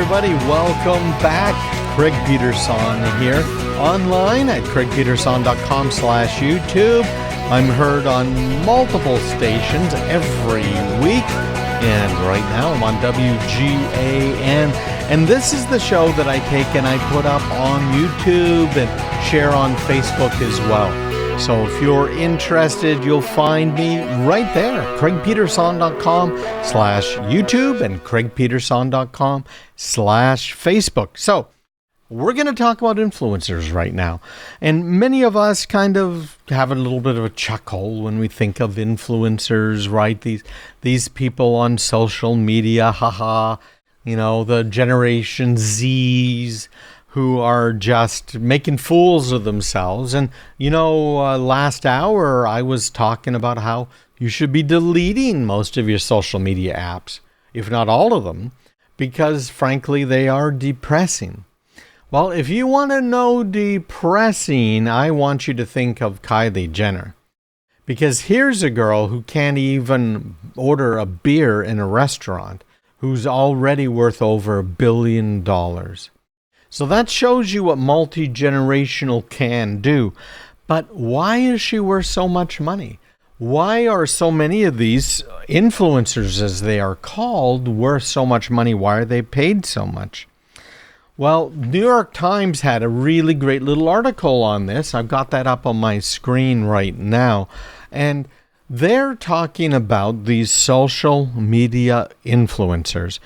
everybody. Welcome back. Craig Peterson here, online at craigpeterson.com/YouTube. I'm heard on multiple stations every week, and right now I'm on WGAN. And this is the show that I take and I put up on YouTube and share on Facebook as well. So if you're interested, you'll find me right there, craigpeterson.com/YouTube and craigpeterson.com/Facebook. So we're going to talk about influencers right now. And many of us kind of have a little bit of a chuckle when we think of influencers, right? These people on social media, haha, the Generation Zs, who are just making fools of themselves. And, last hour I was talking about how you should be deleting most of your social media apps, if not all of them, because frankly, they are depressing. Well, if you want to know depressing, I want you to think of Kylie Jenner. Because here's a girl who can't even order a beer in a restaurant, who's already worth over $1 billion. So that shows you what multi-generational can do. But why is she worth so much money? Why are so many of these influencers, as they are called, worth so much money? Why are they paid so much? Well, New York Times had a really great little article on this. I've got that up on my screen right now. And they're talking about these social media influencers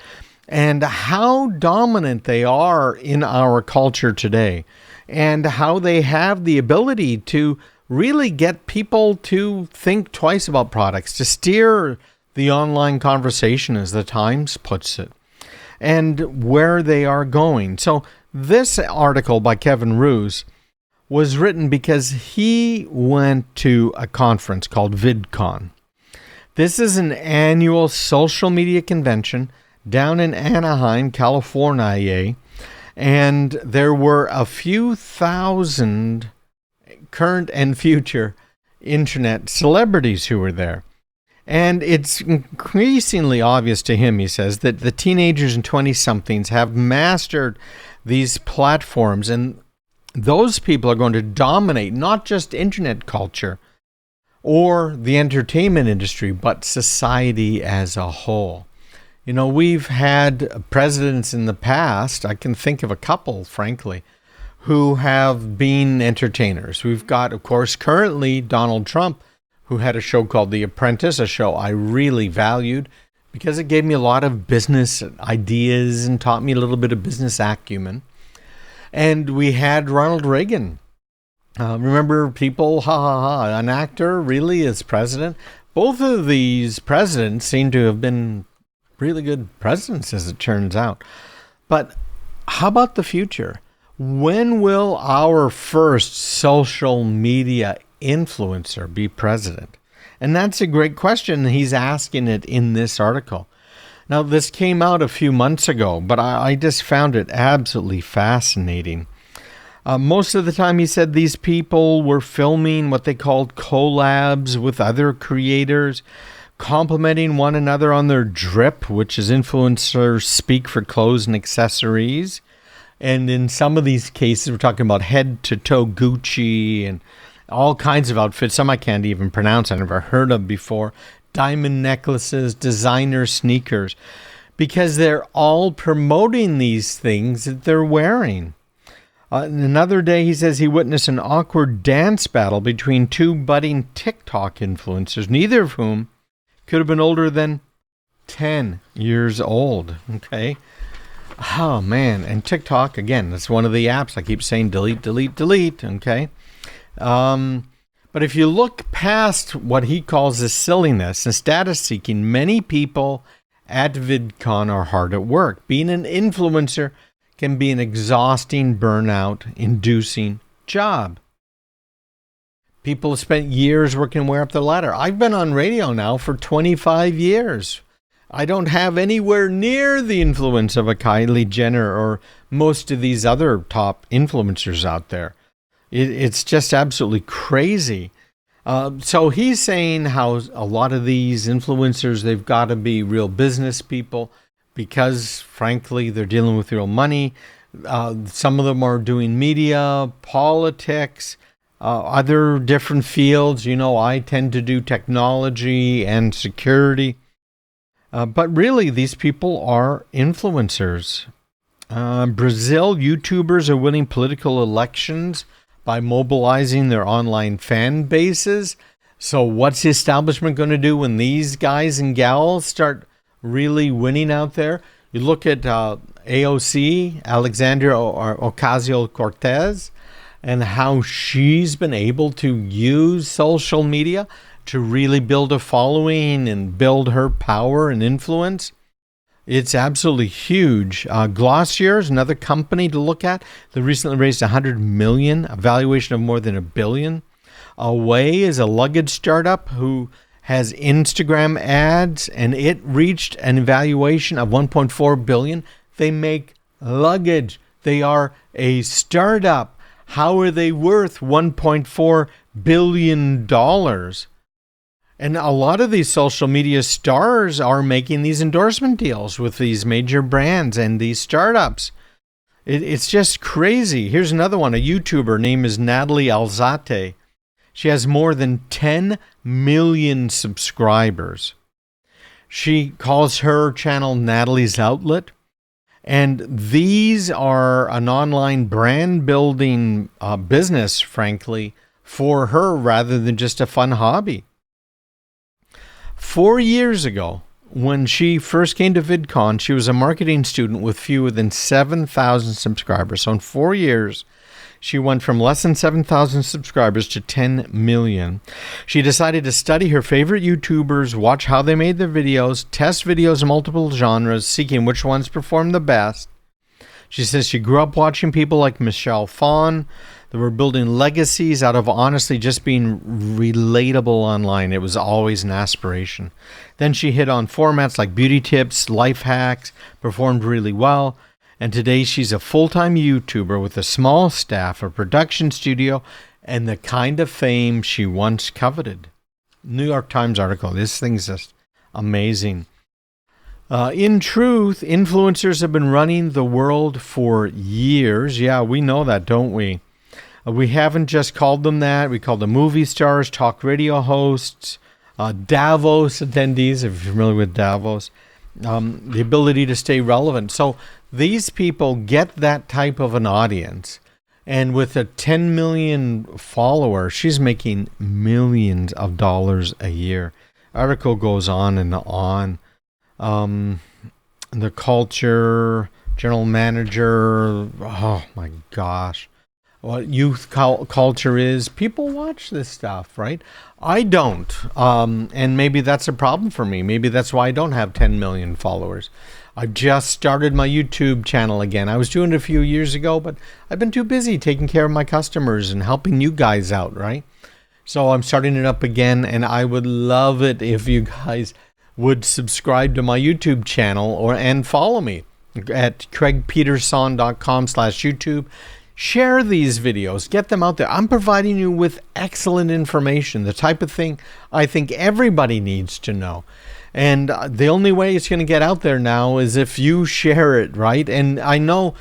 and how dominant they are in our culture today, and how they have the ability to really get people to think twice about products, to steer the online conversation, as the Times puts it, and where they are going. So this article by Kevin Roose was written because he went to a conference called VidCon. This is an annual social media convention down in Anaheim, California, and there were a few thousand current and future internet celebrities who were there. And it's increasingly obvious to him, he says, that the teenagers and 20-somethings have mastered these platforms, and those people are going to dominate not just internet culture or the entertainment industry, but society as a whole. We've had presidents in the past, I can think of a couple, frankly, who have been entertainers. We've got, of course, currently Donald Trump, who had a show called The Apprentice, a show I really valued because it gave me a lot of business ideas and taught me a little bit of business acumen. And we had Ronald Reagan. Remember people, an actor really as president? Both of these presidents seem to have been really good presidents, as it turns out. But how about the future? When will our first social media influencer be president? And that's a great question. He's asking it in this article. Now, this came out a few months ago, but I just found it absolutely fascinating. Most of the time, he said these people were filming what they called collabs with other creators, complimenting one another on their drip, which is influencers speak for clothes and accessories. And in some of these cases, we're talking about head-to-toe Gucci and all kinds of outfits. Some I can't even pronounce, I've never heard of before. Diamond necklaces, designer sneakers, because they're all promoting these things that they're wearing. Another day, he says he witnessed an awkward dance battle between two budding TikTok influencers, neither of whom could have been older than 10 years old. Okay. Oh, man. And TikTok, again, that's one of the apps I keep saying delete, delete, delete. Okay. But if you look past what he calls the silliness and status seeking, many people at VidCon are hard at work. Being an influencer can be an exhausting, burnout-inducing job. People have spent years working their way up the ladder. I've been on radio now for 25 years. I don't have anywhere near the influence of a Kylie Jenner or most of these other top influencers out there. It's just absolutely crazy. So he's saying how a lot of these influencers, they've got to be real business people. because, frankly, they're dealing with real money. Some of them are doing media, politics, other different fields. I tend to do technology and security. But really, these people are influencers. Brazil, YouTubers are winning political elections by mobilizing their online fan bases. So what's the establishment going to do when these guys and gals start really winning out there? You look at AOC, Alexandria Ocasio-Cortez, and how she's been able to use social media to really build a following and build her power and influence. It's absolutely huge. Glossier is another company to look at. They recently raised $100 million, a valuation of more than $1 billion. Away is a luggage startup who has Instagram ads, and it reached an valuation of $1.4 billion. They make luggage. They are a startup. How are they worth $1.4 billion? And a lot of these social media stars are making these endorsement deals with these major brands and these startups. It's just crazy. Here's another one. A YouTuber. Her name is Natalie Alzate. She has more than 10 million subscribers. She calls her channel Natalie's Outlet. And these are an online brand building business, frankly, for her rather than just a fun hobby. 4 years ago, when she first came to VidCon, she was a marketing student with fewer than 7,000 subscribers. So in 4 years, she went from less than 7,000 subscribers to 10 million. She decided to study her favorite YouTubers, watch how they made their videos, test videos in multiple genres, seeking which ones performed the best. She says she grew up watching people like Michelle Phan. They were building legacies out of honestly just being relatable online. It was always an aspiration. Then she hit on formats like beauty tips, life hacks, performed really well. And today she's a full-time YouTuber with a small staff, a production studio, and the kind of fame she once coveted. New York Times article. This thing's just amazing. In truth, influencers have been running the world for years. Yeah, we know that, don't we? We haven't just called them that. We call them movie stars, talk radio hosts, Davos attendees, if you're familiar with Davos, the ability to stay relevant. So these people get that type of an audience. And with a 10 million follower, she's making millions of dollars a year. Article goes on and on. The Culture, general manager, oh my gosh. What youth culture is, people watch this stuff, right? I don't. And maybe that's a problem for me. Maybe that's why I don't have 10 million followers. I just started my YouTube channel again. I was doing it a few years ago, but I've been too busy taking care of my customers and helping you guys out, right? So I'm starting it up again, and I would love it if you guys would subscribe to my YouTube channel and follow me at craigpeterson.com/YouTube. Share these videos. Get them out there. I'm providing you with excellent information, the type of thing I think everybody needs to know. And the only way it's going to get out there now is if you share it, right? And I know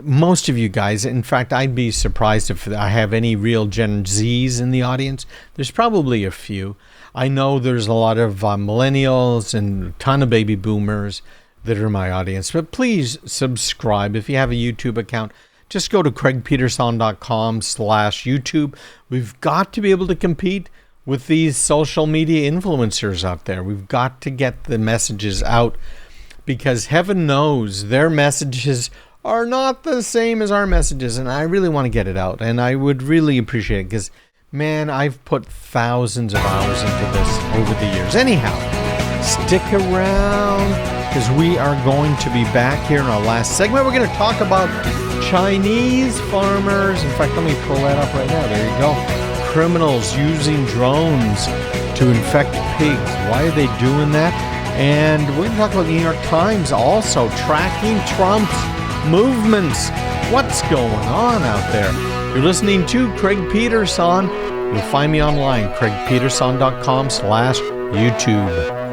most of you guys, in fact, I'd be surprised if I have any real Gen Zs in the audience. There's probably a few. I know there's a lot of millennials and a ton of baby boomers that are my audience. But please subscribe if you have a YouTube account. Just go to craigpeterson.com/YouTube. We've got to be able to compete with these social media influencers out there. We've got to get the messages out because heaven knows their messages are not the same as our messages. And I really want to get it out. And I would really appreciate it because, man, I've put thousands of hours into this over the years. Anyhow, stick around because we are going to be back here in our last segment. We're going to talk about Chinese farmers. In fact, let me pull that up right now. There you go. Criminals using drones to infect pigs. Why are they doing that? And we're going to talk about the New York Times also tracking Trump's movements. What's going on out there? You're listening to Craig Peterson. You'll find me online, craigpeterson.com/YouTube.